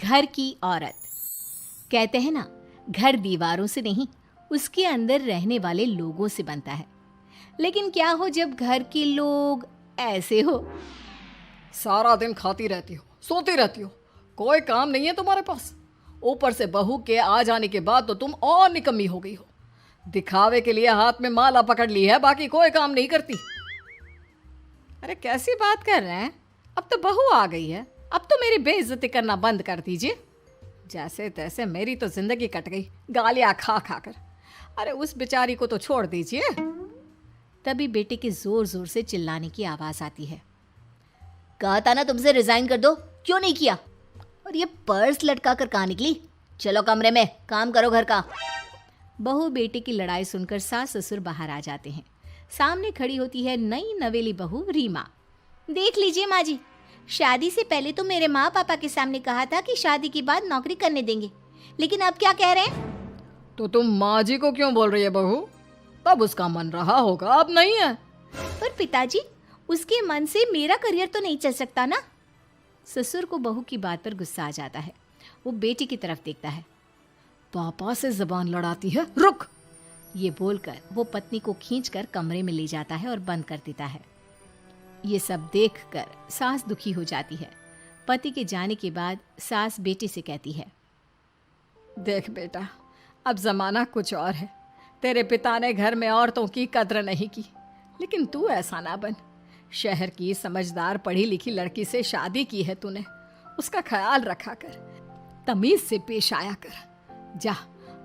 घर की औरत। कहते हैं ना, घर दीवारों से नहीं, उसके अंदर रहने वाले लोगों से बनता है। लेकिन क्या हो जब घर के लोग ऐसे हो? सारा दिन खाती रहती हो, सोती रहती हो, कोई काम नहीं है तुम्हारे पास। ऊपर से बहू के आ जाने के बाद तो तुम और निकम्मी हो गई हो। दिखावे के लिए हाथ में माला पकड़ ली है, बाकी कोई काम नहीं करती। अरे कैसी बात कर रहे हैं? अब तो बहू आ गई है, अब तो मेरी बेइज्जती करना बंद कर दीजिए। जैसे तैसे मेरी तो जिंदगी कट गई गालियाँ खा खा कर। अरे उस बेचारी को तो छोड़ दीजिए। तभी बेटे के जोर जोर से चिल्लाने की आवाज आती है। कहा था ना तुमसे रिजाइन कर दो, क्यों नहीं किया? और ये पर्स लटका कर कहाँ निकली? चलो कमरे में, काम करो घर का। बहू बेटे की लड़ाई सुनकर सास ससुर बाहर आ जाते हैं। सामने खड़ी होती है नई नवेली बहू रीमा। देख लीजिए माँ जी, शादी से पहले तो मेरे माँ पापा के सामने कहा था कि शादी के बाद नौकरी करने देंगे, लेकिन अब क्या कह रहे हैं? तो तुम माँ जी को क्यों बोल रही है बहू? तब उसका मन रहा होगा, अब नहीं है। पर पिताजी, उसके मन से मेरा करियर तो नहीं चल सकता ना। ससुर को बहू की बात पर गुस्सा आ जाता है। वो बेटी की तरफ देखता है। पापा से जबान लड़ाती है, रुक। ये बोलकर वो पत्नी को खींचकर कमरे में ले जाता है और बंद कर देता है। ये सब देखकर सास दुखी हो जाती है। पति के जाने के बाद सास बेटी से कहती है, देख बेटा, अब जमाना कुछ और है। तेरे पिता ने घर में औरतों की कद्र नहीं की, लेकिन तू ऐसा ना बन। शहर की समझदार पढ़ी लिखी लड़की से शादी की है तूने, उसका ख्याल रखा कर, तमीज से पेश आया कर। जा,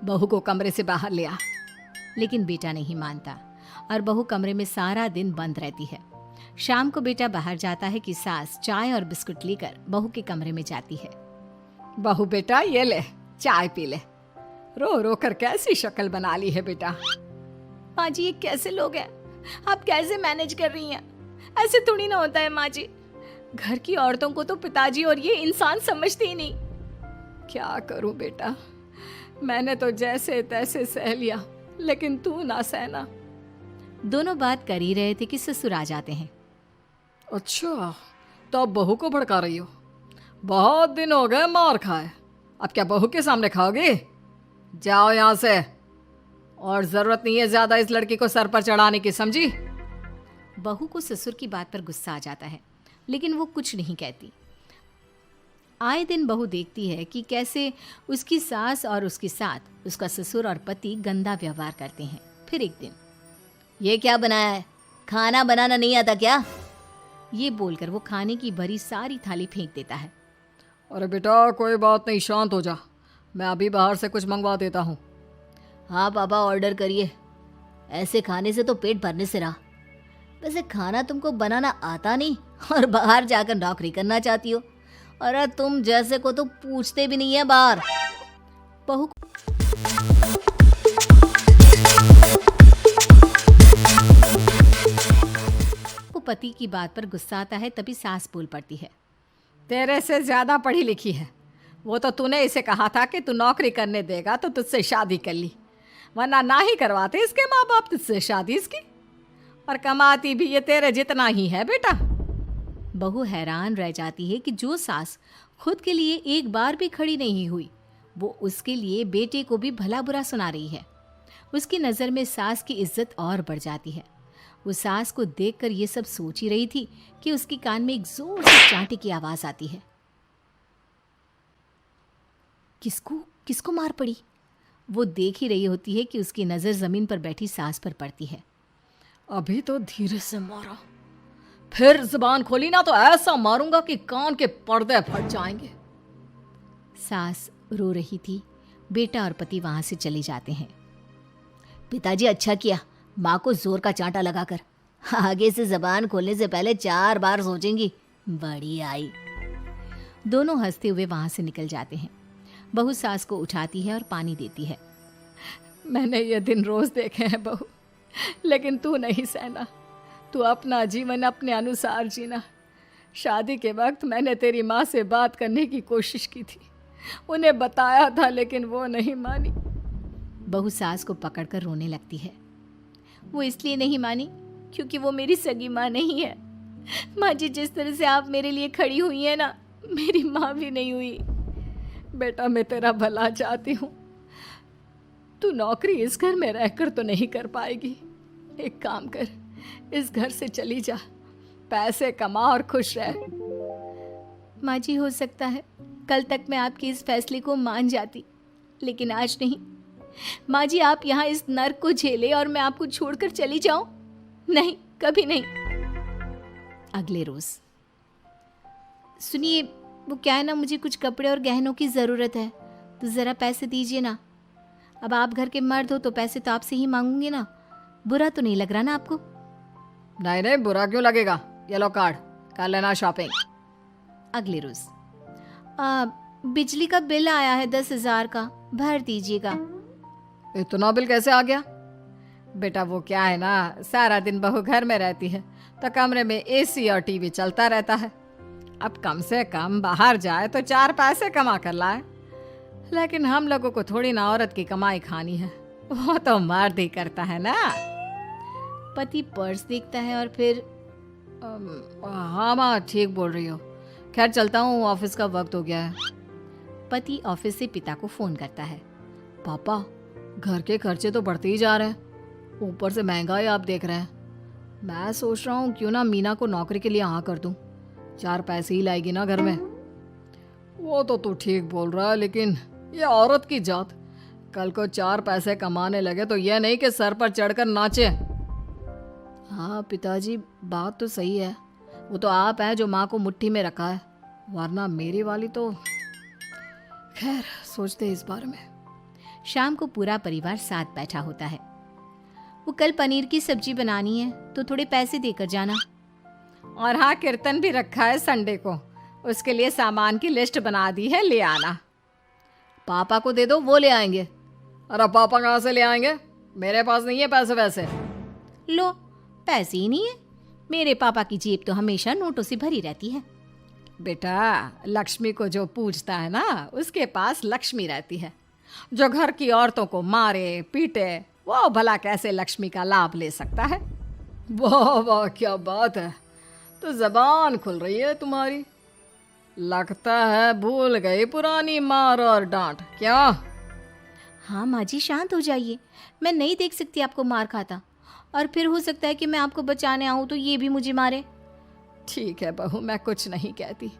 बहू को कमरे से बाहर ले आ। लेकिन बेटा नहीं मानता और बहू कमरे में सारा दिन बंद रहती है। शाम को बेटा बाहर जाता है कि सास चाय और बिस्कुट लेकर बहू के कमरे में जाती है। बहू बेटा ये ले, चाय पी ले। रो रो कर कैसी शक्ल बना ली है बेटा। माँ जी, ये कैसे लोग हैं? आप कैसे मैनेज कर रही हैं? ऐसे थोड़ी ना होता है माँ जी। घर की औरतों को तो पिताजी और ये इंसान समझते ही नहीं। क्या करूं बेटा, मैंने तो जैसे तैसे सह लिया, लेकिन तू ना सहना। दोनों बात कर ही रहे थे कि ससुर आ जाते हैं। अच्छा, तो अब बहू को भड़का रही हो? बहुत दिन हो गए मार खाए, अब क्या बहू के सामने खाओगे? जाओ यहाँ से, और जरूरत नहीं है ज्यादा इस लड़की को सर पर चढ़ाने की, समझी? बहू को ससुर की बात पर गुस्सा आ जाता है, लेकिन वो कुछ नहीं कहती। आए दिन बहू देखती है कि कैसे उसकी सास और उसके साथ उसका ससुर और पति गंदा व्यवहार करते हैं। फिर एक दिन, ये क्या बनाया है? खाना बनाना नहीं आता क्या? ये बोलकर वो खाने की भरी सारी थाली फेंक देता है। अरे बेटा कोई बात नहीं, शांत हो जा, मैं अभी बाहर से कुछ मंगवा देता हूँ। हाँ पापा, ऑर्डर करिए। ऐसे खाने से तो पेट भरने से रहा। वैसे खाना तुमको बनाना आता नहीं और बाहर जाकर नौकरी करना चाहती हो। अरे तुम जैसे को तो पूछते भी नहीं है बाहर। बहू को पति की बात पर गुस्सा आता है, तभी सास बोल पड़ती है। तेरे से ज्यादा पढ़ी लिखी है, वो तो तूने इसे कहा था कि तू नौकरी करने देगा तो तुझसे शादी कर ली, वरना ना ही करवाते इसके माँ बाप तुझसे शादी इसकी। और कमाती भी ये तेरे जितना ही है बेटा। बहू हैरान रह जाती है कि जो सास खुद के लिए एक बार भी खड़ी नहीं हुई, वो उसके लिए बेटे को भी भला बुरा सुना रही है। उसकी नज़र में सास की इज्जत और बढ़ जाती है। वो सास को देखकर ये सब सोच ही रही थी कि उसके कान में एक जोर से चांटे की आवाज आती है। किसको किसको मार पड़ी? वो देख ही रही होती है कि उसकी नज़र जमीन पर बैठी सास पर पड़ती है। अभी तो धीरे से मारा, फिर जुबान खोली ना तो ऐसा मारूंगा कि कान के पर्दे फट जाएंगे। सास रो रही थी। बेटा और पति वहां से चले जाते हैं। पिताजी अच्छा किया माँ को जोर का चांटा लगाकर, आगे से जबान खोलने से पहले 4 बार सोचेंगी। बड़ी आई। दोनों हंसते हुए वहां से निकल जाते हैं। बहू सास को उठाती है और पानी देती है। मैंने ये दिन रोज देखे हैं बहू, लेकिन तू नहीं सहना। तू अपना जीवन अपने अनुसार जीना। शादी के वक्त मैंने तेरी माँ से बात करने की कोशिश की थी, उन्हें बताया था, लेकिन वो नहीं मानी। बहू सास को पकड़कर रोने लगती है। वो इसलिए नहीं मानी क्योंकि वो मेरी सगी माँ नहीं है। माँ जी, जिस तरह से आप मेरे लिए खड़ी हुई हैं ना, मेरी माँ भी नहीं हुई। बेटा मैं तेरा भला चाहती हूँ। तू नौकरी इस घर में रहकर तो नहीं कर पाएगी। एक काम कर, इस घर से चली जा, पैसे कमा और खुश रह। माँ जी, हो सकता है कल तक मैं आपके इस फैसले को मान जाती, लेकिन आज नहीं। माँ जी, आप यहाँ इस नर्क को झेले और मैं आपको छोड़कर चली जाऊं? नहीं, कभी नहीं। अगले रोज, सुनिए, वो क्या है ना, मुझे कुछ कपड़े और गहनों की ज़रूरत है, तो ज़रा पैसे दीजिए ना। अब आप घर के मर्द हो तो पैसे तो आपसे ही मांगूंगी ना। बुरा तो नहीं लग रहा ना आपको? नहीं नहीं, बुरा क्यों लगेगा। ये लो कार्ड, कर लेना शॉपिंग। अगले रोज, बिजली का बिल आया है 10,000 का, भर दीजिएगा। इतना बिल कैसे आ गया? बेटा वो क्या है ना, सारा दिन बहू घर में रहती है तो कमरे में एसी और टीवी चलता रहता है। अब कम से कम बाहर जाए तो 4 पैसे कमा कर लाए। लेकिन हम लोगों को थोड़ी ना औरत की कमाई खानी है, वो तो मर्द ही करता है ना। पति पर्स देखता है और फिर हाँ माँ, ठीक बोल रही हो। खैर चलता हूँ, ऑफिस का वक्त हो गया है। पति ऑफिस से पिता को फोन करता है। पापा, घर के खर्चे तो बढ़ते ही जा रहे हैं, ऊपर से महंगाई आप देख रहे हैं। मैं सोच रहा हूँ क्यों ना मीना को नौकरी के लिए हाँ कर दूँ, 4 पैसे ही लाएगी ना घर में। वो तो तू ठीक बोल रहा है, लेकिन ये औरत की जात, कल को 4 पैसे कमाने लगे तो यह नहीं कि सर पर चढ़कर नाचे। हाँ पिताजी, बात तो सही है। वो तो आप हैं जो माँ को मुट्ठी में रखा है, वरना मेरी वाली तो। खैर सोचते इस बारे में। शाम को पूरा परिवार साथ बैठा होता है। वो कल पनीर की सब्जी बनानी है तो थोड़े पैसे देकर जाना। और हाँ, कीर्तन भी रखा है संडे को, उसके लिए सामान की लिस्ट बना दी है, ले आना। पापा को दे दो, वो ले आएंगे। अरे पापा कहाँ से ले आएंगे, मेरे पास नहीं है पैसे वैसे। लो, पैसे ही नहीं है? मेरे पापा की जेब तो हमेशा नोटों से भरी रहती है। बेटा, लक्ष्मी को जो पूजता है ना, उसके पास लक्ष्मी रहती है। जो घर की औरतों को मारे पीटे, वो भला कैसे लक्ष्मी का लाभ ले सकता है। वाह वाह, क्या बात है, तो जबान खुल रही है तुम्हारी। लगता है भूल गई पुरानी मार और डांट, क्या? हाँ माँ जी, शांत हो जाइए। मैं नहीं देख सकती आपको मार खाता, और फिर हो सकता है कि मैं आपको बचाने आऊँ तो ये भी मुझे मारे। ठीक है बहू, मैं कुछ नहीं कहती,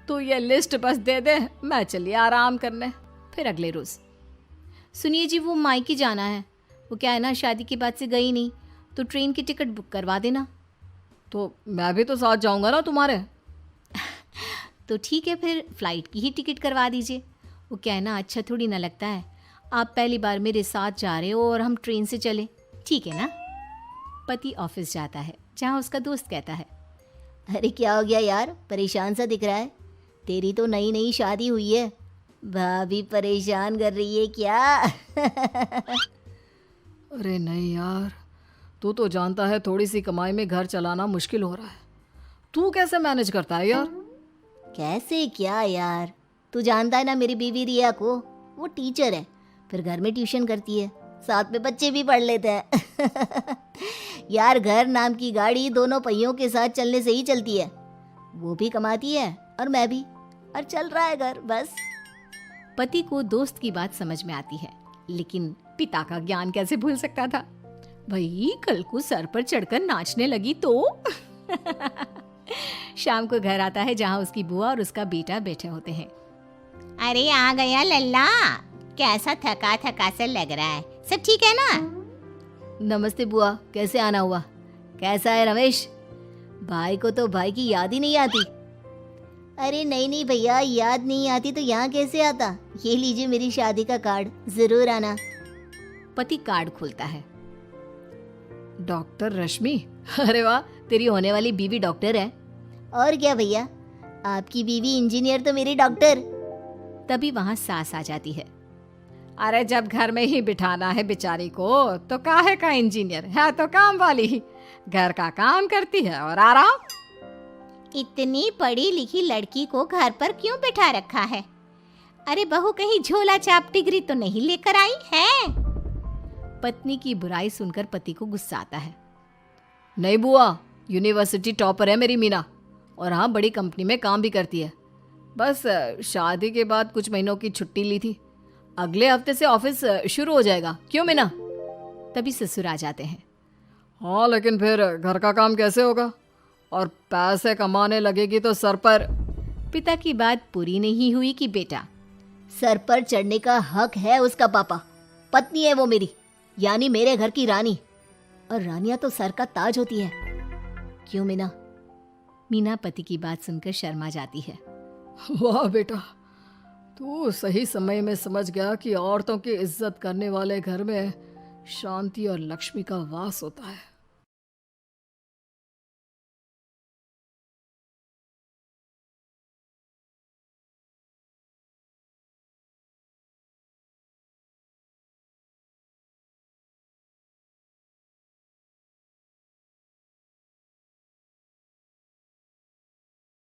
तू ये लिस्ट बस दे दे, मैं चलिए आराम करने। फिर अगले रोज, सुनिए जी, वो मायके जाना है। वो क्या है ना, शादी के बाद से गई नहीं, तो ट्रेन की टिकट बुक करवा देना। तो मैं भी तो साथ जाऊंगा ना तुम्हारे। तो ठीक है, फिर फ्लाइट की ही टिकट करवा दीजिए। वो क्या है ना, अच्छा थोड़ी ना लगता है आप पहली बार मेरे साथ जा रहे हो और हम ट्रेन से चले, ठीक है ना? पति ऑफिस जाता है, जहाँ उसका दोस्त कहता है, अरे क्या हो गया यार, परेशान सा दिख रहा है। तेरी तो नई नई शादी हुई है, भाभी परेशान कर रही है क्या? अरे नहीं यार, तू तो जानता है थोड़ी सी कमाई में घर चलाना मुश्किल हो रहा है। तू कैसे मैनेज करता है यार? कैसे क्या यार, तू जानता है ना मेरी बीवी रिया को, वो टीचर है, फिर घर में ट्यूशन करती है, साथ में बच्चे भी पढ़ लेते हैं। यार, घर नाम की गाड़ी दोनों पहियों के साथ चलने से ही चलती है। वो भी कमाती है और मैं भी, और चल रहा है घर बस। पति को दोस्त की बात समझ में आती है, लेकिन पिता का ज्ञान कैसे भूल सकता था। भाई, कल को सर पर चढ़कर नाचने लगी तो। शाम को घर आता है, जहाँ उसकी बुआ और उसका बेटा बैठे होते हैं। अरे आ गया लल्ला, कैसा थका थका सा लग रहा है, सब ठीक है ना? नमस्ते बुआ, कैसे आना हुआ? कैसा है रमेश? भाई को तो भाई की याद ही नहीं आती। अरे नहीं नहीं भैया, याद नहीं आती तो यहाँ कैसे आता? ये लीजिए मेरी शादी का कार्ड, जरूर आना। पति कार्ड खोलता है। डॉक्टर रश्मि, अरे वाह, तेरी होने वाली बीवी डॉक्टर है। और क्या भैया, आपकी बीवी इंजीनियर तो मेरी डॉक्टर। तभी वहाँ सास आ जाती है। अरे जब घर में ही बिठाना है बेचारी को, तो काहे का इंजीनियर है, तो काम वाली ही, घर का काम करती है और आराम। इतनी पढ़ी लिखी लड़की को घर पर क्यों बिठा रखा है? अरे बहू कहीं झोला छाप डिग्री तो नहीं लेकर आई है? पत्नी की बुराई सुनकर पति को गुस्सा आता है। नहीं बुआ, यूनिवर्सिटी टॉपर है मेरी मीना, और हाँ बड़ी कंपनी में काम भी करती है। बस शादी के बाद कुछ महीनों की छुट्टी ली थी। अगले हफ्ते से ऑफिस शुरू हो जाएगा। क्यों मीना? तभी ससुर आ जाते हैं। हाँ, लेकिन फिर घर का काम कैसे होगा? और पैसे कमाने लगेगी तो सर पर। पिता की बात पूरी नहीं हुई कि बेटा, सर पर चढ़ने का हक है उसका पापा। पत्नी है वो मेरी, यानी मेरे घर की रानी, और रानियां तो सर का ताज होती है। क्यों मीना? मीना पति की बात सुनकर शर्मा जाती है। वाह बेटा, तू सही समय में समझ गया कि औरतों की इज्जत करने वाले घर में शांति और लक्ष्मी का वास होता है।